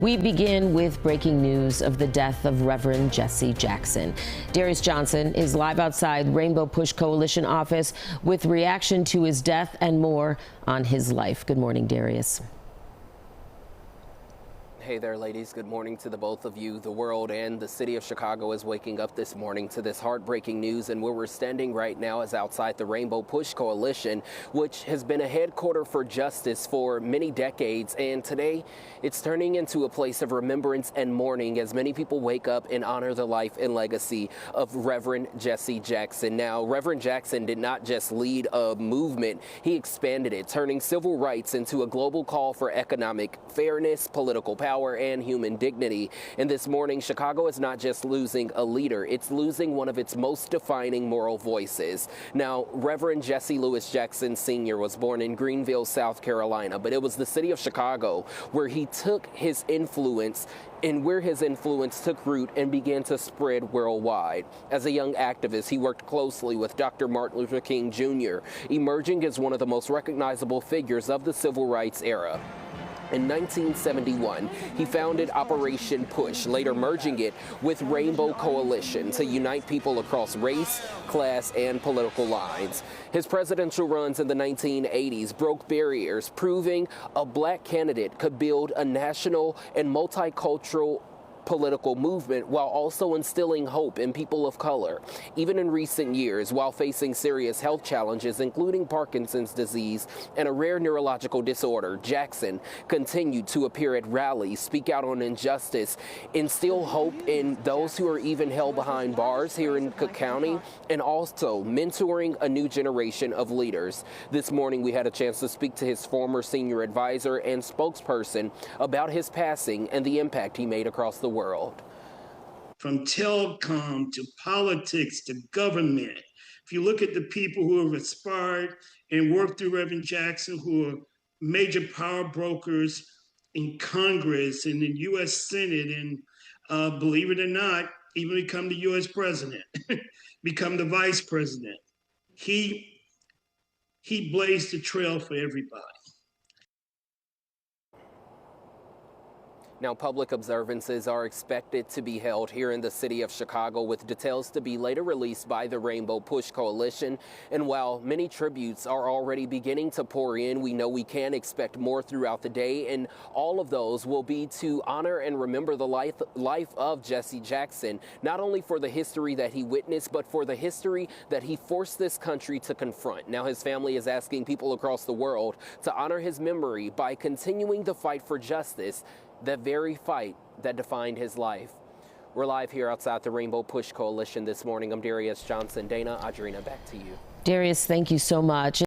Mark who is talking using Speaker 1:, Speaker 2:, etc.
Speaker 1: We begin with breaking news of the death of Reverend Jesse Jackson. Darius Johnson is live outside Rainbow Push Coalition office with reaction to his death and more on his life. Good morning, Darius.
Speaker 2: Hey there, ladies. Good morning to the both of you. The world and the city of Chicago is waking up this morning to this heartbreaking news, and where we're standing right now is outside the Rainbow Push Coalition, which has been a headquarter for justice for many decades, and today it's turning into a place of remembrance and mourning as many people wake up and honor the life and legacy of Reverend Jesse Jackson. Now, Reverend Jackson did not just lead a movement, he expanded it, turning civil rights into a global call for economic fairness, political power, and human dignity. And this morning, Chicago is not just losing a leader, it's losing one of its most defining moral voices. Now, Reverend Jesse Louis Jackson Sr. was born in Greenville, South Carolina, but it was the city of Chicago where he took his influence took root and began to spread worldwide. As a young activist, he worked closely with Dr. Martin Luther King Jr., emerging as one of the most recognizable figures of the civil rights era. In 1971, he founded Operation Push, later merging it with Rainbow Coalition to unite people across race, class, and political lines. His presidential runs in the 1980s broke barriers, proving a black candidate could build a national and multicultural political movement while also instilling hope in people of color. Even in recent years, while facing serious health challenges, including Parkinson's disease and a rare neurological disorder, Jackson continued to appear at rallies, speak out on injustice, instill hope in those who are even held behind bars here in Cook County, and also mentoring a new generation of leaders. This morning, we had a chance to speak to his former senior advisor and spokesperson about his passing and the impact he made across the world.
Speaker 3: From telecom to politics to government, if you look at the people who have aspired and worked through Reverend Jackson, who are major power brokers in Congress and in U.S. Senate, and believe it or not, even become the U.S. president, become the vice president. He blazed the trail for everybody.
Speaker 2: Now, public observances are expected to be held here in the city of Chicago, with details to be later released by the Rainbow Push Coalition. And while many tributes are already beginning to pour in, we know we can expect more throughout the day, and all of those will be to honor and remember the life of Jesse Jackson, not only for the history that he witnessed, but for the history that he forced this country to confront. Now, his family is asking people across the world to honor his memory by continuing the fight for justice, that very fight that defined his life. We're live here outside the Rainbow Push Coalition this morning. I'm Darius Johnson. Dana, Audrina, back to you.
Speaker 1: Darius, thank you so much.